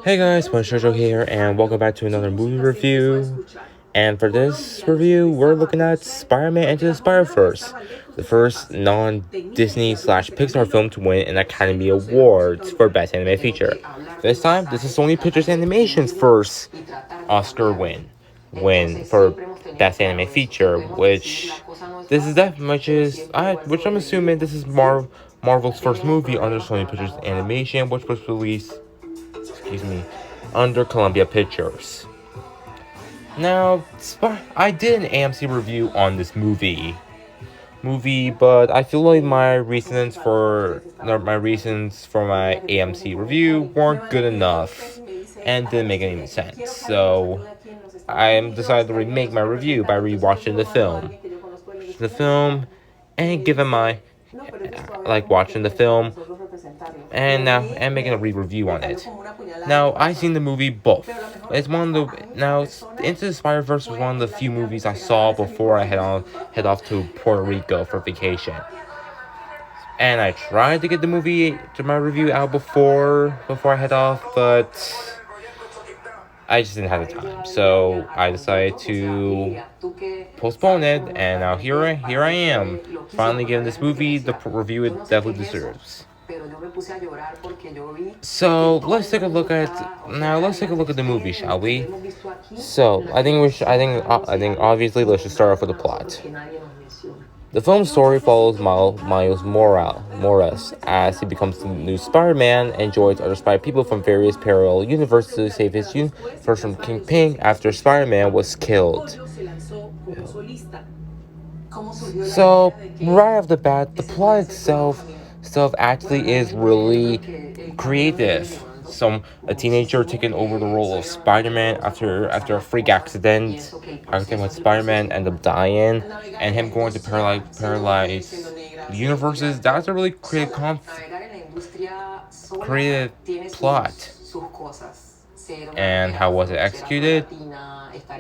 Hey guys, Jojo here, and welcome back to another movie review. And for this review, we're looking at Spider-Man Into the Spider-Verse, the first non-Disney slash Pixar film to win an Academy Award for Best Animated Feature. This time, this is Sony Pictures Animation's first Oscar win for Best Animated Feature, which I'm assuming this is Marvel's first movie under Sony Pictures Animation, which was released under Columbia Pictures. Now, I did an AMC review on this movie, but I feel like my reasons for my AMC review weren't good enough and didn't make any sense. So I decided to remake my review by rewatching the film, and giving my watching the film and making a re-review on it. Now, I've seen the movie both. It's one of the Into the Spider-Verse was one of the few movies I saw before I head off to Puerto Rico for vacation. And I tried to get my review out before I head off, but I just didn't have the time. So I decided to postpone it, and now here I am, finally giving this movie the review it definitely deserves. So let's take a look at the movie, shall we? So I think obviously let's just start off with the plot. The film's story follows Miles Morales as he becomes the new Spider-Man and joins other Spider people from various parallel universes to save his universe from Kingpin after Spider-Man was killed. So right off the bat, the plot itself actually is really creative. A teenager taking over the role of Spider-Man after a freak accident. With Spider-Man end up dying, and him going to paralyze universes. That's a really creative plot. And how was it executed?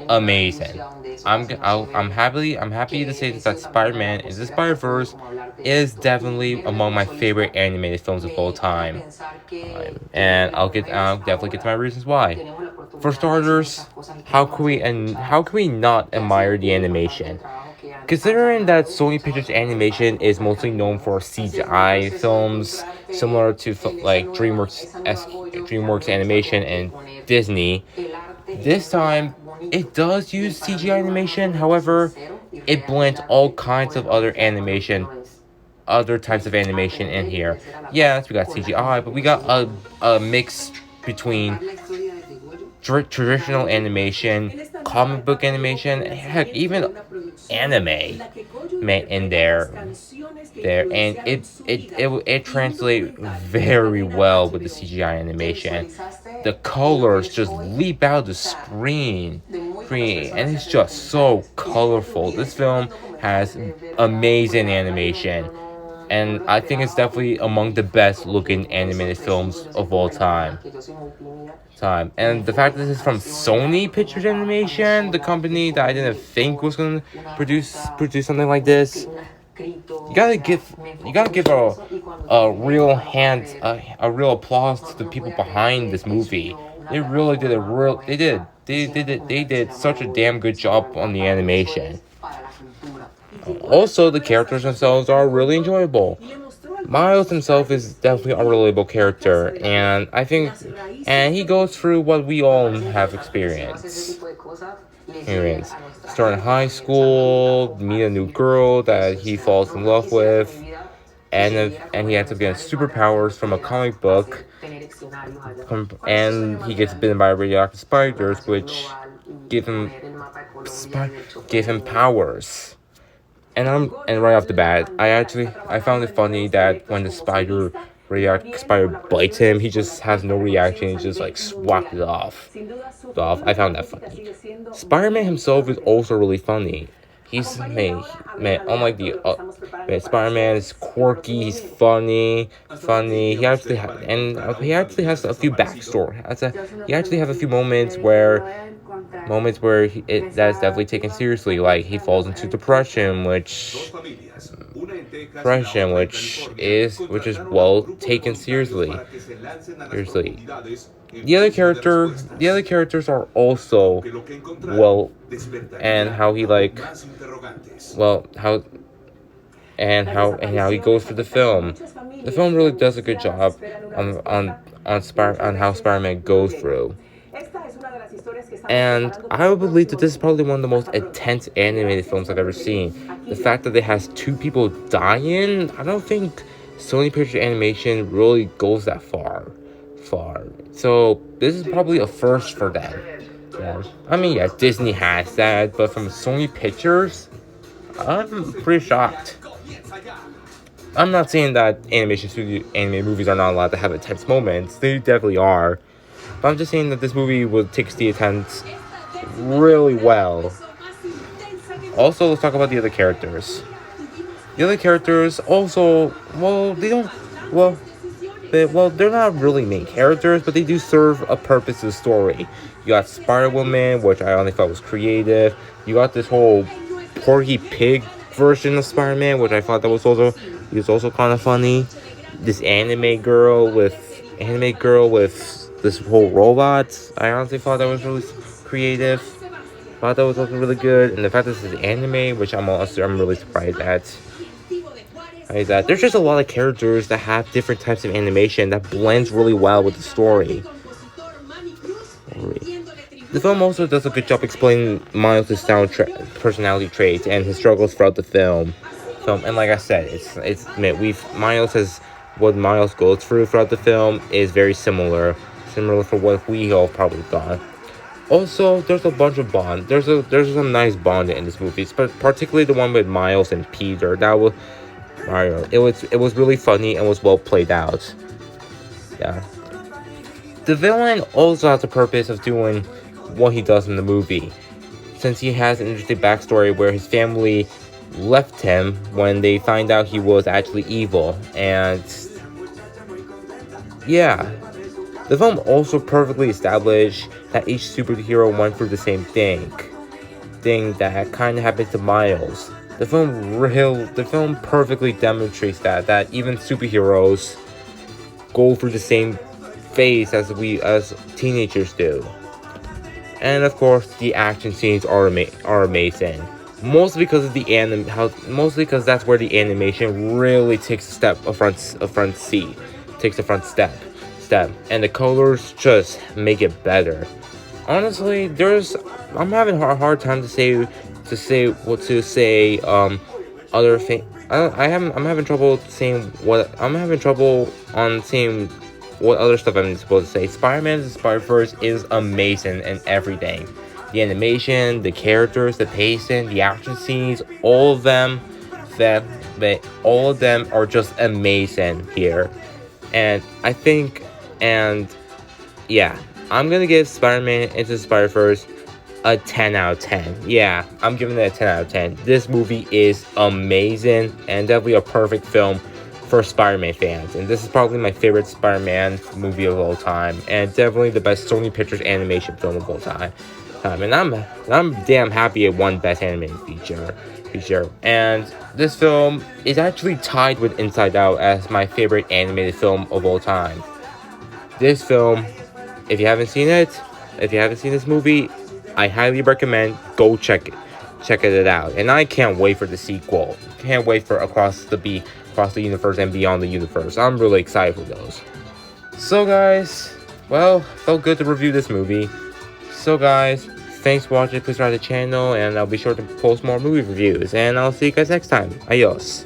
Amazing. I'm happy to say that Spider-Man Into the Spider-Verse is definitely among my favorite animated films of all time. And I'll definitely get to my reasons why. For starters, how can we not admire the animation? Considering that Sony Pictures Animation is mostly known for CGI films, similar to DreamWorks Animation and Disney, this time it does use CGI animation. However, it blends all kinds of other types of animation in here. Yes, we got CGI, but we got a mix between traditional animation, comic book animation, and heck, even anime in there, and it translates very well with the CGI animation. The colors just leap out the screen, and it's just so colorful. This film has amazing animation, and I think it's definitely among the best looking animated films of all time. And the fact that this is from Sony Pictures Animation, the company that I didn't think was gonna produce something like this, you gotta give a real applause to the people behind this movie. They really did they did such a damn good job on the animation. Also, the characters themselves are really enjoyable. Miles himself is definitely a relatable character, and he goes through what we all have experienced. Starting high school, meet a new girl that he falls in love with, and he ends up getting superpowers from a comic book, and he gets bitten by radioactive spiders, which give him powers. And right off the bat, I found it funny that when the radioactive spider bites him, he just has no reaction. He just swaps it off. I found that funny. Spider-Man himself is also really funny. He's unlike the Spider-Man is quirky. He's funny. He actually has a few backstory. He actually has a few moments where that's definitely taken seriously. Like he falls into depression, which expression, which is well taken seriously. Seriously. The other characters are also well, and how he like, well, how he goes through the film. The film really does a good job on how Spider-Man goes through. And I would believe that this is probably one of the most intense animated films I've ever seen. The fact that it has two people dying, I don't think Sony Pictures Animation really goes that far. So this is probably a first for them. Yeah. I mean, yeah, Disney has that, but from Sony Pictures, I'm pretty shocked. I'm not saying that anime movies are not allowed to have intense moments. They definitely are. But I'm just saying that this movie takes the intense really well. Also, let's talk about the other characters. The other characters also, they're not really main characters, but they do serve a purpose to the story. You got Spider-Woman, which I only thought was creative. You got this whole Porky Pig version of Spider-Man, which I thought that was also kind of funny. This anime girl with this whole robot. I honestly thought that was really creative. Thought that was also really good, and the fact that this is anime, which I'm really surprised at. Is that there's just a lot of characters that have different types of animation that blends really well with the story. The film also does a good job explaining Miles' personality traits and his struggles throughout the film. And like I said, what Miles goes through throughout the film is very similar for what we all probably thought. Also, there's a bunch of bond. There's some nice bonding in this movie, but particularly the one with Miles and Peter. That was Mario. It was really funny and was well played out. Yeah. The villain also has the purpose of doing what he does in the movie, since he has an interesting backstory where his family left him when they find out he was actually evil, and yeah. The film also perfectly established that each superhero went through the same thing that kind of happened to Miles. The film perfectly demonstrates that even superheroes go through the same phase as teenagers do. And of course, the action scenes are amazing. Mostly because of that's where the animation really takes a front step, and the colors just make it better. Honestly, I'm having a hard time to say other thing. I'm having trouble saying what other stuff I'm supposed to say. Spider-Man the Spider-Verse is amazing in everything. The animation, the characters, the pacing, the action scenes, all of them are just amazing here. And I'm gonna give Spider-Man Into the Spider-Verse a 10 out of 10. Yeah, I'm giving it a 10 out of 10. This movie is amazing and definitely a perfect film for Spider-Man fans. And this is probably my favorite Spider-Man movie of all time, and definitely the best Sony Pictures animation film of all time. And I'm damn happy it won Best Animated Feature. And this film is actually tied with Inside Out as my favorite animated film of all time. This film, if you haven't seen this movie, I highly recommend go check it out. And I can't wait for the sequel. Can't wait for Across the Universe and Beyond the Universe. I'm really excited for those. So guys, felt good to review this movie. So guys, thanks for watching. Please subscribe to the channel, and I'll be sure to post more movie reviews. And I'll see you guys next time. Adios.